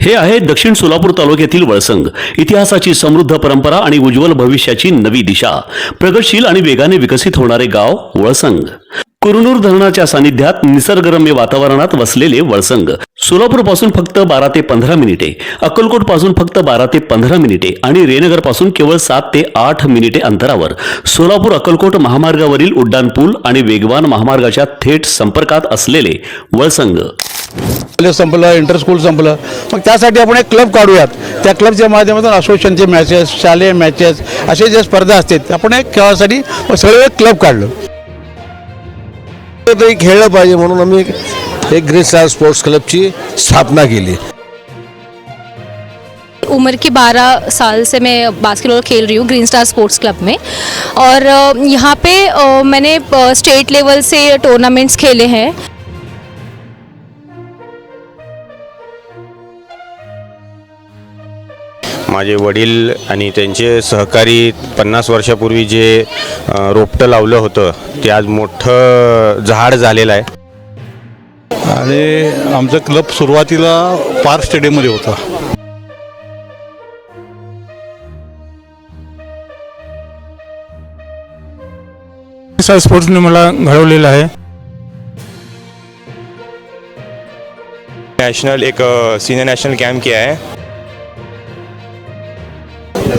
हे आहे दक्षिण सोलापूर तालुक्यातील वळसंग. इतिहासाची समृद्ध परंपरा आणि उज्ज्वल भविष्याची नवी दिशा. प्रगतशील आणि वेगाने विकसित होणारे गाव वळसंग. कुरनूर धरणाच्या सानिध्यात निसर्गरम्य वातावरणात वसलेले वळसंग सोलापूर पासून फक्त 12 ते 15 मिनिटे, अक्कलकोट पासून फक्त 12 ते 15 मिनिटे आणि रेनगर पासून केवळ 7 ते 8 मिनिटे अंतरावर सोलापूर अक्कलकोट महामार्गावरील उड्डाण पूल आणि वेगवान महामार्गाच्या थेट संपर्कात असलेले वळसंग. कॉलेज संपलं, इंटर स्कूल संपलं, मग त्यासाठी आपण एक क्लब काढूयात. त्या क्लबच्या माध्यमातून असोसिएशनचे मॅचेस, शालेय मॅचेस, असे जे स्पर्धा असतात आपण एक खेळासाठी सगळे एक क्लब काढलं. तरी खेळलं पाहिजे म्हणून आम्ही एक ग्रीन स्टार स्पोर्ट्स क्लबची स्थापना केली. उम्र के 12 साल से मैं बास्केटबॉल खेल रही हूँ ग्रीन स्टार स्पोर्ट्स क्लब में, और यहाँ पे मैंने स्टेट लेवल से टूर्नामेंट्स खेले हैं. माझे वडील आणि त्यांचे सहकारी 50 वर्षापूर्वी जे रोपटं लावलं होतं ते आज मोठं झाड झालेलं आहे. आणि आमचा क्लब सुरुवातीला पार्क स्टेडियममध्ये होता. स्पोर्ट्सने मला घडवलेलं आहे. नॅशनल एक सीनियर नॅशनल कॅम्प किया है.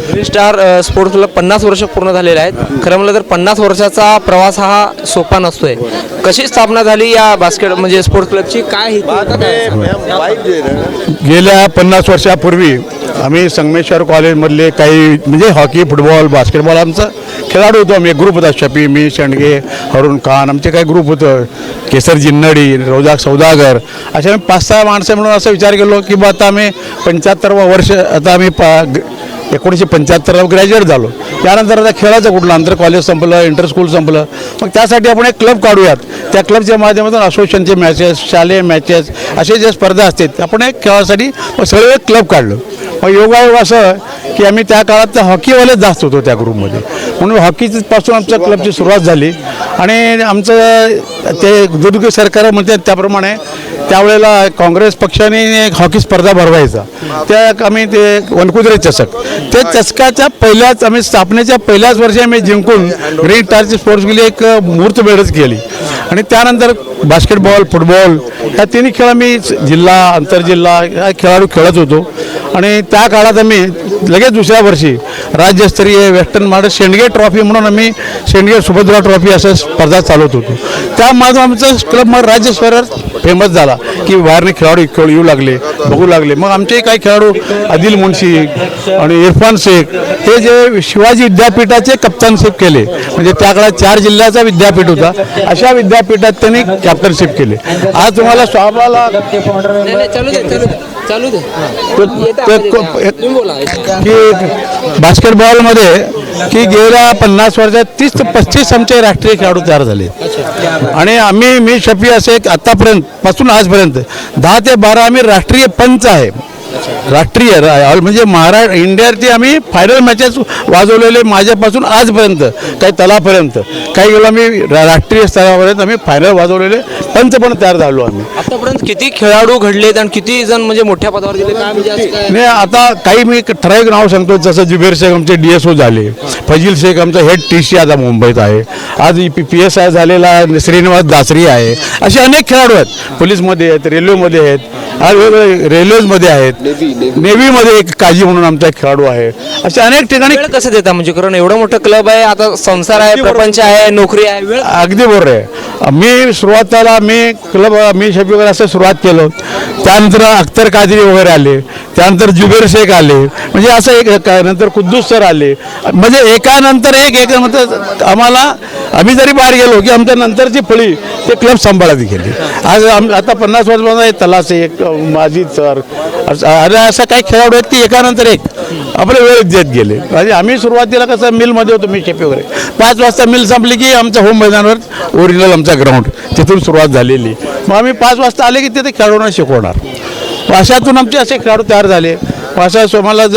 ग्रीन स्टार स्पोर्ट्स क्लब 50 वर्ष पूर्ण झालेले आहेत. खरं म्हणलं तर 50 वर्षाचा प्रवास हा सोपा नसतोय. कशी स्थापना झाली या बास्केट म्हणजे स्पोर्ट्स क्लबची, काय गेल्या 50 वर्षापूर्वी आम्ही संगमेश्वर कॉलेजमधले काही म्हणजे हॉकी, फुटबॉल, बास्केटबॉल आमचं खेळाडू होतो. आम्ही एक ग्रुप होता. शफी, मी, शेंडगे, हरुण खान, आमचे काही ग्रुप होतं. केसर जिन्नडी, रोजा सौदागर, अशा आम्ही 5-6 माणसं म्हणून असं विचार केलो की बा आता आम्ही 75वं वर्ष, आता आम्ही 1975 ग्रॅज्युएट झालो. त्यानंतर आता खेळाचं कुठलं, आंतर कॉलेज संपलं, इंटर स्कूल संपलं, मग त्यासाठी आपण एक क्लब काढूयात. त्या क्लबच्या माध्यमातून असोसिएशनचे मॅचेस, शालेय मॅचेस, असे जे स्पर्धा असतात आपण एक खेळासाठी सगळे एक क्लब काढलं. मग योगायोग असं की आम्ही त्या काळात हॉकीवालेच जास्त होतो त्या ग्रुपमध्ये, म्हणून हॉकीपासून आमच्या क्लबची सुरुवात झाली. आणि आमचं ते दुर्ग सरकार म्हणतात त्याप्रमाणे त्यावेळेला काँग्रेस पक्षाने एक हॉकी स्पर्धा भरवायचा. त्या आम्ही ते वनकुद्रे चषक, ते चषकाच्या पहिल्याच आम्ही स्थापनेच्या पहिल्याच वर्षी आम्ही जिंकून ग्रीन स्टारची स्पोर्ट्स केली, एक मुहूर्तमेढच केली. आणि त्यानंतर बास्केटबॉल, फुटबॉल या तिन्ही खेळ आम्ही जिल्हा, आंतरजिल्हा या खेळाडू खेळत होतो. आणि त्या काळात आम्ही लगेच दुसऱ्या वर्षी राज्यस्तरीय वेस्टर्न महाराष्ट्र शेंडगे ट्रॉफी म्हणून आम्ही शेंडगे सुभद्रा ट्रॉफी असं स्पर्धा चालवत होतो. त्यामध्ये आमचा क्लब मग राज्यस्तरावर फेमस झाला की बाहेरने खेळाडू येऊ लागले, बघू लागले. मग आमचे काही खेळाडू आदिल मुन्शी आणि इरफान शेख हे जे शिवाजी विद्यापीठाचे कप्तानशिप केले, म्हणजे त्या काळात 4 जिल्ह्याचा विद्यापीठ होता, अशा विद्यापीठात त्यांनी कॅप्टनशिप केली. आज तुम्हाला स्वाभाला की बास्केटबॉलमध्ये की गेल्या 50 वर्षात 30 ते 35 आमचे राष्ट्रीय खेळाडू तयार झाले. आणि मी शफी असे आतापर्यंत पासून आजपर्यंत 10 ते 12 आम्ही राष्ट्रीय पंच आहे. राष्ट्रीय म्हणजे महाराष्ट्र इंडियाची आम्ही फायनल मॅचेस वाजवलेले माझ्यापासून आजपर्यंत, काही तलापर्यंत, काही वेळेला आम्ही राष्ट्रीय स्तरापर्यंत आम्ही फायनल वाजवलेले पंच पण तयार झालो आम्ही. आतापर्यंत किती खेळाडू घडलेत आणि किती जण म्हणजे मोठ्या पदावर गेले काय म्हणजे नाही, आता काही मी ठराविक नाव सांगतो. जसं जुबेर शेख आमचे DSO झाले, फजील शेख आमचा हेड TC आता मुंबईत आहे, आज PSI झालेला श्रीनिवास दासरी आहे. असे अनेक खेळाडू आहेत. पोलीसमध्ये आहेत, रेल्वेमध्ये आहेत, आज वेगवेगळे रेल्वेजमध्ये आहेत, नेव्हीमध्ये एक काजी म्हणून आमचा एक खेळाडू आहे. असे अनेक ठिकाणी वेळ कसं देता म्हणजे, कारण एवढं मोठं क्लब आहे, आता संसार आहे, प्रपंच आहे, नोकरी आहे, वेळ अगदी बरोबर आहे. मी सुरुवातीला मी शफी वगैरे असं सुरुवात केलं. त्यानंतर अख्तर कादरी वगैरे आले, त्यानंतर जुबेर शेख आले, म्हणजे असं एक नंतर कुद्दूस सर आले, म्हणजे एकानंतर एक नंतर आम्ही जरी बाहेर गेलो की आमच्या नंतरची फळी ते क्लब सांभाळत गेली. आज आता 50 वर्षामध्ये तलासे, एक माजीद सर, अरे असं काही खेळाडू आहेत की एकानंतर एक आपले वेळ देत गेले. म्हणजे आम्ही सुरुवातीला कसं मिलमध्ये होतो, मी शेफी वगैरे 5 वाजता मिल संपली की आमच्या होम मैदानावर ओरिजिनल आमचा ग्राउंड तिथून सुरुवात झालेली. मग आम्ही 5 वाजता आले की तिथे खेळाडूंना शिकवणार. अशातून आमचे असे खेळाडू तयार झाले. अशा मला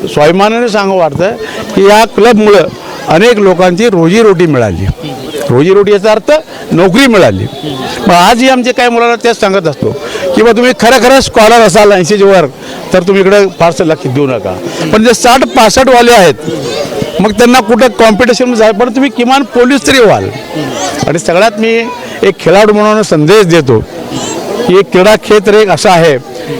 स्वाभिमानाने सांगू वाटतं की या क्लबमुळं अनेक लोकांची रोजीरोटी मिळाली. रोजीरोटी याचा अर्थ नोकरी मिळाली. मग आजही आमचे काही मुलांना तेच सांगत असतो की किंवा तुम्ही खरं स्कॉलर असाल 80 वर तर तुम्ही इकडे फारसं लक्ष देऊ नका. पण जे 60-65 वाले आहेत मग त्यांना कुठं कॉम्पिटिशन जाय, पण तुम्ही किमान पोलीस तरी व्हाल. आणि सगळ्यात मी एक खेळाडू म्हणून संदेश देतो की एक क्रीडा क्षेत्र एक असं आहे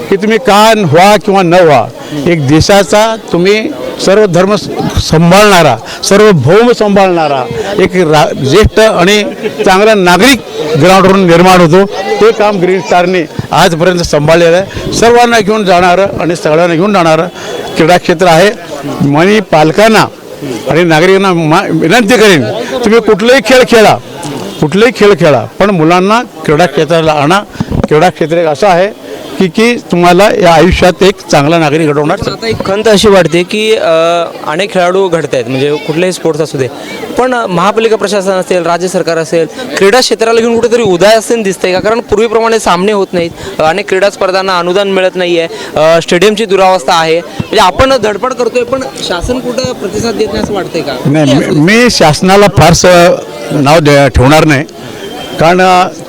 की तुम्ही का व्हा किंवा न व्हा, एक देशाचा तुम्ही सर्व धर्म सांभाळणारा, सर्व भौम सांभाळणारा एक ज्येष्ठ आणि चांगला नागरिक ग्राउंडवरून निर्माण होतो. ते काम ग्रीन स्टारने आजपर्यंत सांभाळलेलं आहे. सर्वांना घेऊन जाणारं आणि सगळ्यांना घेऊन जाणारं क्रीडा क्षेत्र आहे. मी पालकांना आणि नागरिकांना विनंती करेन, तुम्ही कुठलेही खेळ खेळा पण मुलांना क्रीडा क्षेत्राला आणा. क्रीडा क्षेत्र एक असं आहे की तुम्हाला या आयुष्यात एक चांगला नागरिक घडवणार. आता एक खंत अशी वाटते की अनेक खेळाडू घडत आहेत, म्हणजे कुठलेही स्पोर्ट्स असू दे, पण महापालिका प्रशासन असेल, राज्य सरकार असेल, क्रीडा क्षेत्राला घेऊन कुठेतरी उदय असेल दिसतंय का? कारण पूर्वीप्रमाणे सामने होत नाहीत, अनेक क्रीडा स्पर्धांना अनुदान मिळत नाही आहे, स्टेडियमची दुरावस्था आहे. म्हणजे आपण धडपड करतोय पण शासन कुठं प्रतिसाद देत नाही असं वाटतंय का? नाही, मी शासनाला फारसं नाव ठेवणार नाही. कारण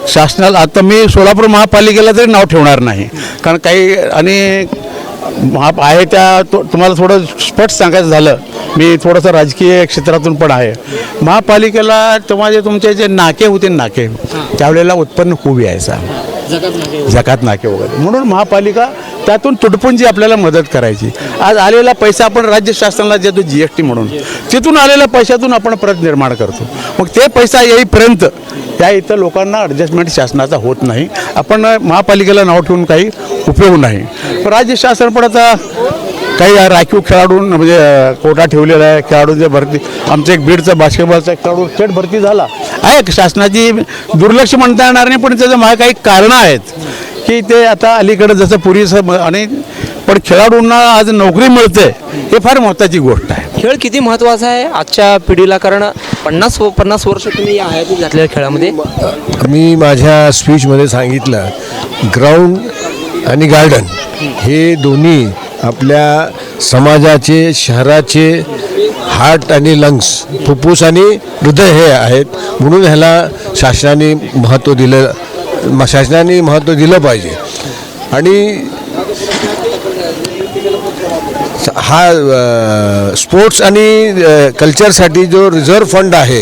शासनाला आता मी सोलापूर महापालिकेला तरी नाव ठेवणार नाही. कारण काही आणि आहे त्या तुम्हाला थोडं स्पष्ट सांगायचं झालं, मी थोडंसं राजकीय क्षेत्रातून पण आहे. महापालिकेला तेव्हा जे तुमचे जे नाके होते त्यावेळेला उत्पन्न खूप यायचा, जकात नाके वगैरे, म्हणून महापालिका त्यातून तुटपुंजी आपल्याला मदत करायची. आज आलेला पैसा आपण राज्य शासनाला देतो GST म्हणून, तिथून आलेल्या पैशातून आपण परत निर्माण करतो. मग ते पैसा येईपर्यंत त्या इथं लोकांना ॲडजस्टमेंट शासनाचा होत नाही. आपण महापालिकेला नाव ठेवून काही उपयोग नाही. राज्य शासन पण आता काही राखीव खेळाडू म्हणजे कोटा ठेवलेला आहे. खेळाडूंची भरती, आमचं एक बीडचा बास्केटबॉलचा खेळाडू थेट भरती झाला आहे. शासनाची दुर्लक्ष म्हणता येणार नाही, पण त्याचं माझ्या काही कारणं आहेत की ते आता अलीकडे जसं पुरीचं आणि पण खेळाडूंना आज नोकरी मिळते हे फार महत्त्वाची गोष्ट आहे. खेळ किती महत्त्वाचा आहे आजच्या पिढीला? कारण 50 वर्ष तुम्ही या हयातीत घातलेल्या खेळामध्ये. मी माझ्या स्पीचमध्ये सांगितलं, ग्राउंड आणि गार्डन हे दोन्ही आपल्या समाजाचे, शहराचे हार्ट आणि लंग्स, फुफ्फुस आणि हृदय हे आहेत. म्हणून ह्याला शासनाने महत्त्व दिलं पाहिजे. आणि हा स्पोर्ट्स आणि कल्चरसाठी जो रिझर्व्ह फंड आहे,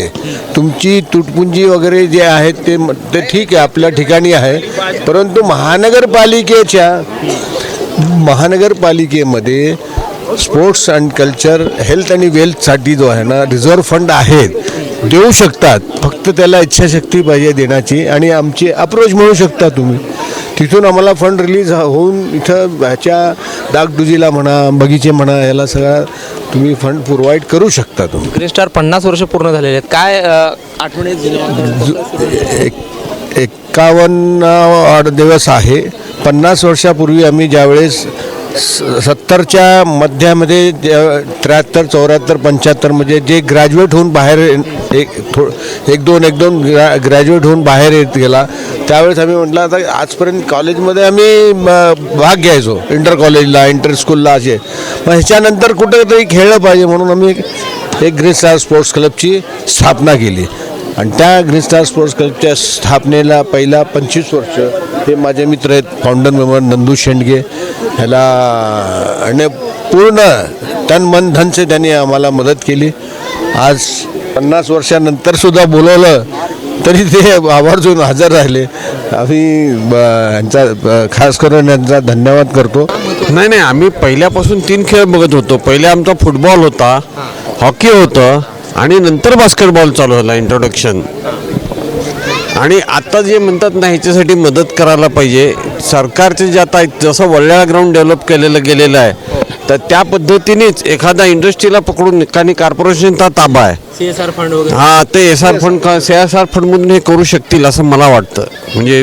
तुमची तुटपुंजी वगैरे जे आहेत ते ठीक आहे, आपल्या ठिकाणी आहे. परंतु महानगरपालिकेमध्ये स्पोर्ट्स अँड कल्चर, हेल्थ आणि वेल्थसाठी जो आहे ना रिझर्व्ह फंड आहेत, देऊ शकतात. फक्त त्याला इच्छाशक्ती पाहिजे देण्याची, आणि आमची अप्रोच म्हणू शकता तुम्ही. तिथून आम्हाला फंड रिलीज होऊन इथं ह्याच्या डागडुजीला म्हणा, बगीचे म्हणा, याला सगळा तुम्ही फंड प्रोव्हाइड करू शकता तुम्ही. ग्रीन स्टार 50 वर्ष पूर्ण झालेले आहेत, काय आठवणी? 51 दिवस आहे. 50 वर्षापूर्वी आम्ही ज्यावेळेस 70च्या मध्यामध्ये 73, 74, 75 म्हणजे जे ग्रॅज्युएट होऊन बाहेर एक दोन ग्रॅज्युएट होऊन बाहेर येत गेला, त्यावेळेस आम्ही म्हटलं आता आजपर्यंत कॉलेजमध्ये आम्ही भाग घ्यायचो, इंटर कॉलेजला, इंटर स्कूलला असे. मग ह्याच्यानंतर कुठेतरी खेळलं पाहिजे म्हणून आम्ही एक ग्रीन स्टार स्पोर्ट्स क्लबची स्थापना केली. आणि त्या ग्रीन स्टार स्पोर्ट्स क्लबच्या स्थापनेला पहिला 25 वर्ष हे माझे मित्र आहेत, फाउंडर मेंबर नंदू शेंडगे, ह्याला आणि पूर्ण तन मन धन से त्यांनी आम्हाला मदत केली. आज 50 वर्षानंतर सुद्धा बोलवलं तरी ते आवर्जून हजर राहिले. आम्ही यांचा खास करून यांचा धन्यवाद करतो. नाही, आम्ही पहिल्यापासून 3 खेळ बघत होतो. पहिले आमचा फुटबॉल होता, हॉकी होतं, आणि नंतर बास्केटबॉल चालू झाला इंट्रोडक्शन. आणि आता जे म्हणतात ना ह्याच्यासाठी मदत करायला पाहिजे. सरकारचे जे आता जसं वल्ल्याळा ग्राउंड डेव्हलप गेलेलं आहे, तर त्या पद्धतीनेच एखादा इंडस्ट्रीला पकडून, कारण कॉर्पोरेशनचा ताबा आहे, CSR फंड वगैरे, हां, ते CSR फंडमधून हे करू शकतील असं मला वाटतं. म्हणजे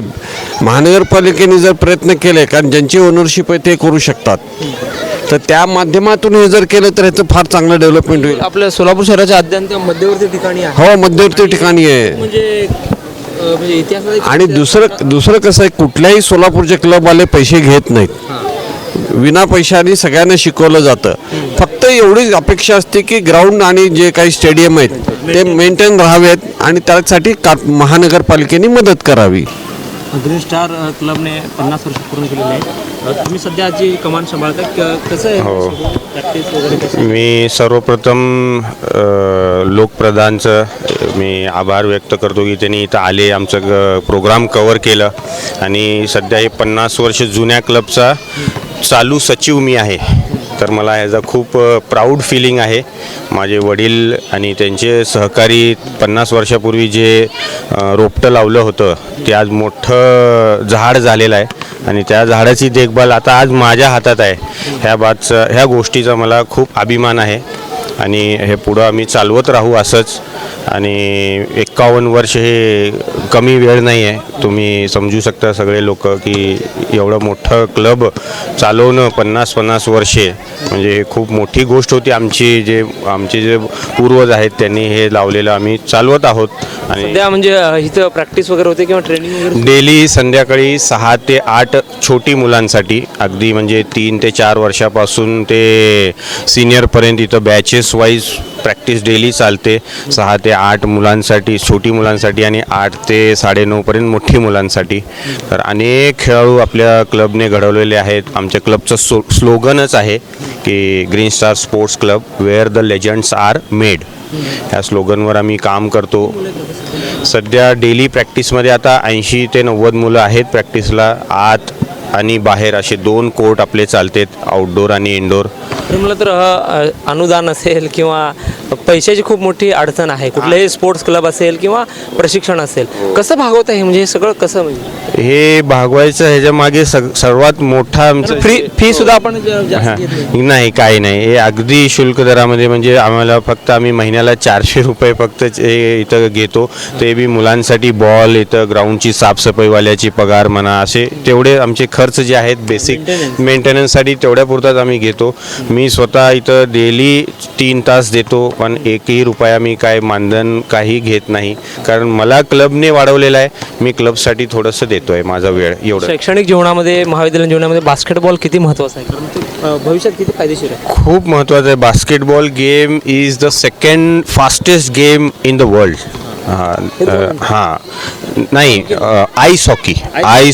महानगरपालिकेने जर प्रयत्न केले, कारण ज्यांची ओनरशिप आहे ते करू शकतात, तर त्या माध्यमातून हे जर केलं तर ह्याचं फार चांगलं डेव्हलपमेंट होईल. आपल्या सोलापूर शहराच्या अत्यंत मध्यवर्ती ठिकाणी आहे. हो, मध्यवर्ती ठिकाणी आहे. म्हणजे इतिहासात. आणि दुसरं कसं आहे, कुठल्याही सोलापूरचे क्लबवाले पैसे घेत नाहीत. विना पैशाने सगळ्यांना शिकवलं जातं. फक्त एवढीच अपेक्षा असते की ग्राउंड आणि जे काही स्टेडियम आहेत ते मेंटेन राहावेत, आणि त्यासाठी महानगरपालिकेने मदत करावी. ग्रीन स्टार क्लबने 50 वर्ष पूर्ण केलेले आहेत. तुम्ही सध्या जी कमांड सांभाळता कसं आहे हो. प्रॅक्टिस वगैरे कशी? मी सर्वप्रथम लोकप्रधानचं मी आभार व्यक्त करतो की त्यांनी इथं आले, आमचं प्रोग्राम कवर केलं आणि सध्या हे 50 वर्ष जुन्या क्लबचा चालू सचिव मी आहे. तर मला ह्याचा खूप प्राऊड फिलिंग आहे. माझे वडील आणि त्यांचे सहकारी 50 वर्षापूर्वी जे रोपटं लावलं होतं ते आज मोठं झाड झालेलं आहे आणि त्या झाडाची देखभाल आता आज माझ्या हातात आहे. ह्या गोष्टीचा मला खूप अभिमान आहे आणि हे पुढं आम्ही चालवत राहू असंच. आणि 51 वर्ष हे कमी वेळ नाही आहे. तुम्ही समजू शकता सगळे लोक की एवढं मोठं क्लब चालवणं 50 वर्षे म्हणजे हे खूप मोठी गोष्ट होती. आमचे जे पूर्वज आहेत त्यांनी हे लावलेलं आम्ही चालवत आहोत. आणि सध्या म्हणजे इथं प्रॅक्टिस वगैरे होते किंवा ट्रेनिंग वगैरे? डेली संध्याकाळी 6 ते 8 छोटी मुलांसाठी, अगदी म्हणजे 3 ते 4 वर्षापासून ते सिनियरपर्यंत इथं बॅचेस वाईज प्रॅक्टिस डेली चालते. 6 ते 8 मुलांसाठी, छोटी मुलांसाठी आणि 8 ते 9:30पर्यंत मोठी मुलांसाठी. तर अनेक खेळाडू आपल्या क्लबने घडवलेले आहेत. आमच्या क्लबचं स्लोगनच आहे की green star sports club where the legends are made. ह्या स्लोगनवर आम्ही काम करतो. सध्या डेली प्रॅक्टिसमध्ये आता 80 ते 90 मुलं आहेत प्रॅक्टिसला. आत आणि बाहेर असे 2 कोर्ट आपले चालतात, आउटडोर आणि इनडोर. तर मला तर अनुदान असेल किंवा पैशाची खूप मोठी अडचण आहे. कुठलंही स्पोर्ट्स क्लब असेल किंवा प्रशिक्षण असेल, कसं भागवत आहे म्हणजे हे सगळं कसं? म्हणजे हे भागवायचं ह्याच्या मागे सर्वात मोठा आमचं फी सुद्धा आपण हां, नाही काही नाही. हे अगदी शुल्क दरामध्ये म्हणजे आम्हाला फक्त आम्ही महिन्याला 400 रुपये फक्त इथं घेतो. ते बी मुलांसाठी बॉल, इथं ग्राउंडची साफसफाईवाल्याची पगार म्हणा, असे तेवढे आमचे खर्च जे आहेत बेसिक मेंटेनन्ससाठी तेवढ्यापुरताच आम्ही घेतो. मी स्वतः इथं डेली 3 तास देतो, पण एकही रुपया मी काय मानधन काही घेत नाही, कारण मला क्लबने वाढवलेलं आहे. मी क्लबसाठी थोडंसं देतो आहे माझा वेळ. एवढं शैक्षणिक जीवनामध्ये, महाविद्यालयीन जीवनामध्ये बास्केटबॉल किती महत्त्वाचा आहे, कारण ते भविष्यात किती फायदेशीर आहे? खूप महत्त्वाचं आहे. Basketball game is the second fastest game in the world. हां नाही, आईस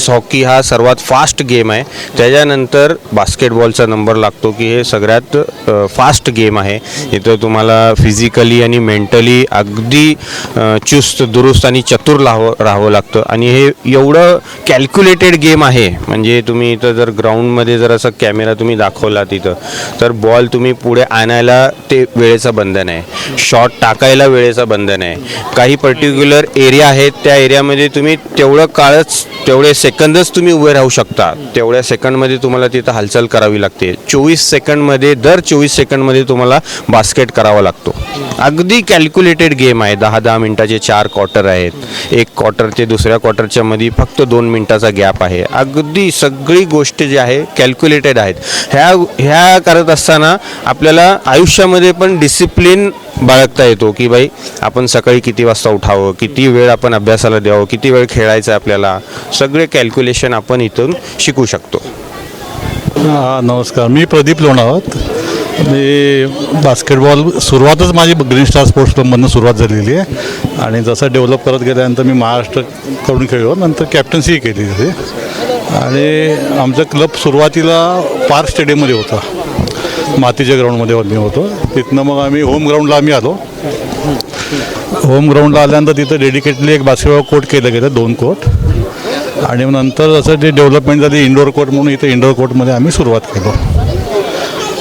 हॉकी हा सर्वात फास्ट गेम आहे. त्याच्यानंतर बास्केटबॉलचा नंबर लागतो की हे सगळ्यात फास्ट गेम आहे. इथं तुम्हाला फिजिकली आणि मेंटली अगदी चुस्त दुरुस्त आणि चतुर राहावं लागतं. आणि हे एवढं कॅल्क्युलेटेड गेम आहे म्हणजे तुम्ही इथं जर ग्राउंडमध्ये जर असा कॅमेरा तुम्ही दाखवला तिथं, तर बॉल तुम्ही पुढे आणायला ते वेळेचं बंधन आहे, शॉट टाकायला वेळेचं बंधन आहे. काही पर्टिक्युलर एरिया आहेत, त्या एरियामध्ये तुम्ही तेवढे सेकंदच तुम्ही उभे राहू शकता. तेवढ्या सेकंडमध्ये तुम्हाला तिथं हालचाल करावी लागते. 24 सेकंडमध्ये तुम्हाला बास्केट करावा लागतो. अगदी कॅल्क्युलेटेड गेम आहे. 10 मिनिटाचे 4 क्वार्टर आहेत. एक क्वार्टर ते दुसऱ्या क्वार्टरच्या मध्ये फक्त 2 मिनिटाचा गॅप आहे. अगदी सगळी गोष्ट जी आहे कॅल्क्युलेटेड आहेत. ह्या करत असताना आपल्याला आयुष्यामध्ये पण डिसिप्लिन बाळगता येतो की बाई आपण सकाळी किती वाजता उठावं, किती वेळ आपण अभ्यासाला द्यावं, किती वेळ खेळायचं आपल्याला, सगळे कॅल्क्युलेशन आपण इथून शिकू शकतो. नमस्कार, मी प्रदीप लोणावत. मी बास्केटबॉल सुरुवातच माझी ग्रीन स्टार स्पोर्ट्स क्लबमधून सुरुवात झालेली आहे आणि जसं डेव्हलप करत गेल्यानंतर मी महाराष्ट्राकडून खेळलो, नंतर कॅप्टन्सीही केली तिथे. आणि आमचा क्लब सुरुवातीला पार्क स्टेडियममध्ये होता, मातीच्या ग्राउंडमध्ये आम्ही होतो. तिथनं मग आम्ही होम ग्राउंडला आलो. होम ग्राउंडला आल्यानंतर तिथं डेडिकेटली एक बास्केटबॉल कोर्ट केलं गेलं, 2 कोर्ट. आणि नंतर जसं जे डेव्हलपमेंट झाली इंडोर कोर्ट म्हणून इथं इंडोर कोर्टमध्ये आम्ही सुरुवात केलो.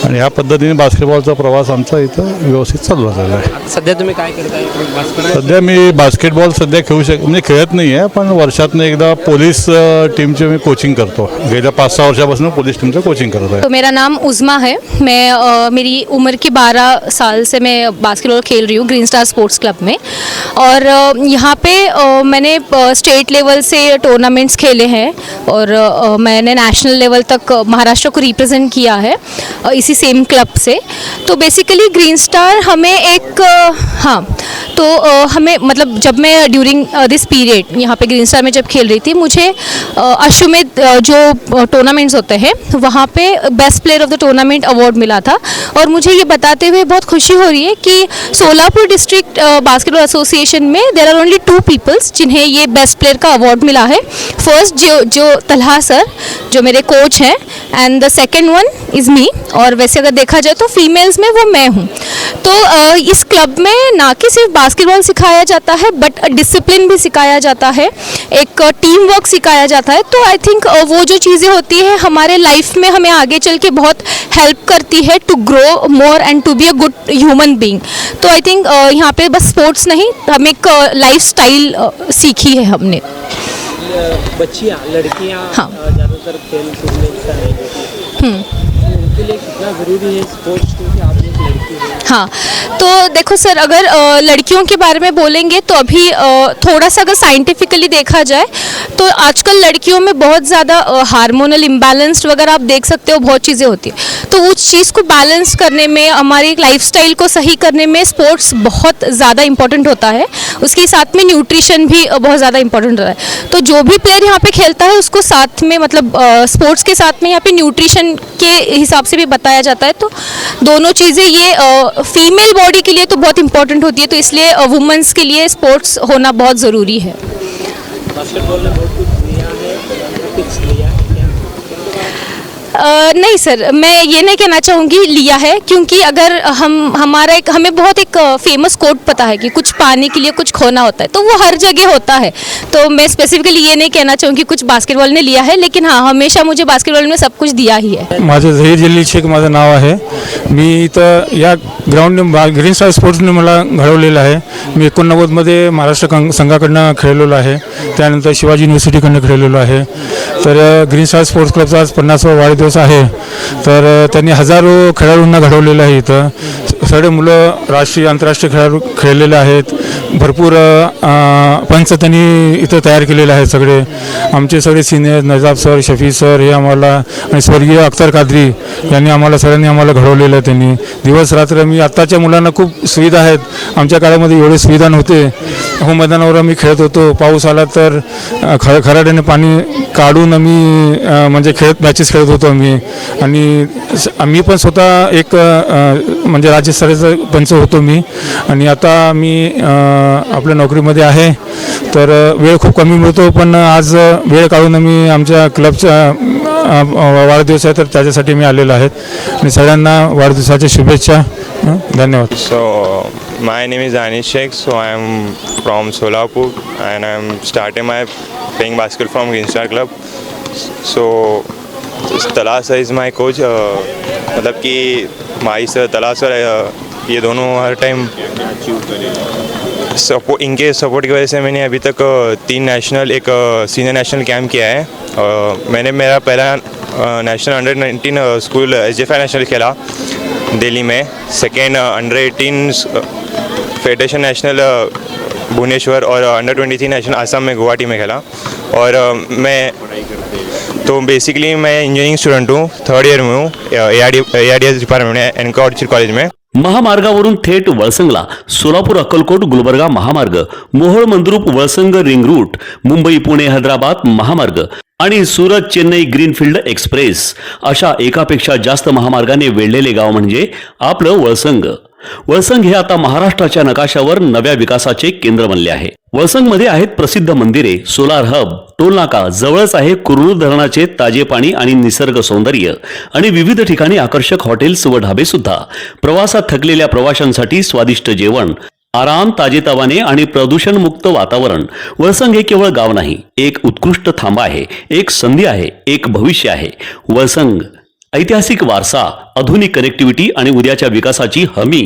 आणि ह्या पद्धतीने बास्केटबॉलचा प्रवास आमचा इथं व्यवस्थित चालू झालेला आहे. सध्या तुम्ही काय करताय? सध्या मी बास्केटबॉल खेळू म्हणजे खेळत नाही आहे, पण वर्षातनं एकदा पोलीस टीमचे मी कोचिंग करतो. गेल्या 5-6 वर्षापासून पोलीस टीमचं कोचिंग करत आहे. तो मेरा नाम उज़मा है. मेरी उम्र की 12 साल से मैं बास्केटबॉल खेल रही हूँ ग्रीन स्टार स्पोर्ट्स क्लब में. और यहाँ पे मैंने स्टेट लेवल से टूर्नामेंट्स खेले हैं और मैंने नेशनल लेवल तक महाराष्ट्र को रिप्रेजेंट किया है. इसी इसी सेम क्लब से। तो बेसिकली ग्रीन स्टार हमें एक हाँ, तो हमें मतलब जब मैं ड्यूरिंग दिस पीरियड यहाँ पे ग्रीन स्टार में जब खेल रही थी, मुझे अश्वमेध जो टूर्नामेंट्स होते हैं वहाँ पे best player of the tournament award मिला था। और मुझे ये बताते हुए बहुत खुशी हो रही है कि सोलापुर डिस्ट्रिक्ट बास्केटबॉल एसोसिएशन में देयर आर ओनली 2 पीपल्स जिन्हें ये बेस्ट प्लेयर का अवार्ड मिला है। फर्स्ट जो तलहा सर जो मेरे कोच हैं, end the second one is me. और वैसे अगर देखा जाए तो फीमेल्स में वो मैं हूँ। तो इस क्लब में ना कि सिर्फ बास्केटबॉल सिखाया जाता है बट डिसिप्लिन भी सिखाया जाता है, एक टीम वर्क सिखाया जाता है। तो आई थिंक वो जो चीज़ें होती है हमारे लाइफ में हमें आगे चल के बहुत हेल्प करती है to grow more and to be a good human being. तो आई थिंक यहाँ पे बस स्पोर्ट्स नहीं, हम एक लाइफ स्टाइल सीखी है हमने। बच्चियाँ लड़कियाँ हाँ। ज़्यादातर खेल कूद में हिस्सा नहीं लेती, उनके लिए कितना ज़रूरी है स्पोर्ट्स, क्योंकि आप एक लड़की हैं। हाँ, तो देखो सर, अगर लड़कियों के बारे में बोलेंगे तो अभी थोड़ा सा अगर साइंटिफिकली देखा जाए तो आजकल लड़कियों में बहुत ज़्यादा हार्मोनल इम्बैलेंस्ड वगैरह आप देख सकते हो, बहुत चीज़ें होती है। तो उस चीज़ को बैलेंस करने में, हमारी लाइफस्टाइल को सही करने में स्पोर्ट्स बहुत ज़्यादा इंपॉर्टेंट होता है। उसके साथ में न्यूट्रिशन भी बहुत ज़्यादा इंपॉर्टेंट होता है। तो जो भी प्लेयर यहाँ पे खेलता है उसको साथ में मतलब स्पोर्ट्स के साथ में यहाँ पे न्यूट्रिशन के हिसाब से भी बताया जाता है। तो दोनों चीज़ें ये फीमेल बॉडी के लिए तो बहुत इंपॉर्टेंट होती है, तो इसलिए वुमेंस के लिए स्पोर्ट्स होना बहुत ज़रूरी है। बास्केटबॉल ने बहुत कुछ लिया है, टिप्स लिया है क्या? नहीं सर, मैं ये नहीं कहना चाहूँगी लिया है, क्योंकि अगर हमें बहुत एक फेमस कोट पता है कि कुछ पाने के लिए कुछ खोना होता है, तो वो हर जगह होता है। तो मैं स्पेसिफिकली ये नहीं कहना चाहूँगी कुछ बास्केटबॉल ने लिया है, लेकिन हाँ, हमेशा मुझे बास्केटबॉल में सब कुछ दिया ही है। माझं झहीर जलील शेख माझं नाव आहे. मी इथं या ग्राउंड ग्रीन स्टार स्पोर्ट्सने मला घडवलेलं आहे. मी 89मध्ये महाराष्ट्र संघाकडनं खेळलेलो आहे, त्यानंतर शिवाजी युनिव्हर्सिटीकडनं खेळलेलो आहे. तर ग्रीन स्टार स्पोर्ट्स क्लबचा आज 50वा वाढदिवस आहे. तर त्यांनी हजारो खेळाडूंना घडवलेलं आहे. इथं सगळे मुलं राष्ट्रीय आंतरराष्ट्रीय खेळाडू खेळलेले आहेत. भरपूर पंच त्यांनी इथं तयार केलेले आहेत. सगळे आमचे सगळे सिनियर नजाब सर, शफी सर हे आम्हाला, आणि स्वर्गीय अख्तर कादरी यांनी आम्हाला सगळ्यांनी आम्हाला घडवलेलं आहे. त्यांनी दिवस रात्र, मी आत्ताच्या मुलांना खूप सुविधा आहेत, आमच्या काळामध्ये एवढे सुविधा नव्हते. हो, मैदानावर आम्ही खेळत होतो. पाऊस आला तर खराड्याने पाणी काढून आम्ही म्हणजे मॅचेस खेळत होतो आम्ही. आणि आम्ही पण स्वतः एक म्हणजे राज्यस्तराचा पंच होतो मी. आणि आता मी आपल्या नोकरीमध्ये आहे, तर वेळ खूप कमी मिळतो, पण आज वेळ काढून आम्ही आमच्या क्लबचा वाढदिवस आहे तर त्याच्यासाठी मी आलेलो आहे. आणि सगळ्यांना वाढदिवसाच्या शुभेच्छा. धन्यवाद. So my name is Anish Sheikh. So I am from Solapur and I am starting my playing basketball from Green Star Club. So Talha sir is my coach. मतलब कि माही सर, तला सर, ये दोनों हर टाइम सपोर्ट, इनके support की वजह से मैंने अभी तक 3 नेशनल, एक सीनियर नेशनल कैंप किया है. मैंने मेरा पहला national under-19 school SJFI national खेला दिल्ली में. सेकेंड अंडर-18 फेडरेशन नेशनल भुवनेश्वर और अंडर-23 नेशनल आसाम में गुवाहाटी में खेला. और मैं तो बेसिकली मैं इंजीनियरिंग स्टूडेंट हूँ, 3rd ईयर में हूँ ARDS डिपार्टमेंट में एनका ऑर्चिड कॉलेज में. महामार्गावरून थेट वळसंगला सोलापूर अक्कलकोट गुलबर्गा महामार्ग, मोहोळ मंद्रुप वळसंग रिंग रूट, मुंबई पुणे हैदराबाद महामार्ग आणि सुरत चेन्नई ग्रीनफील्ड एक्सप्रेस अशा एकापेक्षा जास्त महामार्गाने वेढलेले गाव म्हणजे आपलं वळसंग. वळसंग हे आता महाराष्ट्राच्या नकाशावर नव्या विकासाचे केंद्र बनले आहे. वळसंगमध्ये आहेत प्रसिद्ध मंदिरे, सोलार हब, टोलनाका, जवळच आहे कुरनूर धरणाचे ताजे पाणी आणि निसर्ग सौंदर्य आणि विविध ठिकाणी आकर्षक हॉटेल्स व ढाबे सुद्धा. प्रवासात थकलेल्या प्रवाशांसाठी स्वादिष्ट जेवण, आराम, ताजेतवाने आणि प्रदूषणमुक्त वातावरण. वळसंग हे केवळ गाव नाही, एक उत्कृष्ट थांबा आहे, एक संधी आहे, एक भविष्य आहे. वळसंग ऐतिहासिक वारसा, आधुनिक कनेक्टिव्हिटी आणि उद्याच्या विकासाची हमी.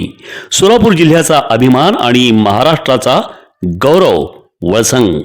सोलापूर जिल्ह्याचा अभिमान आणि महाराष्ट्राचा गौरव. वळसंग.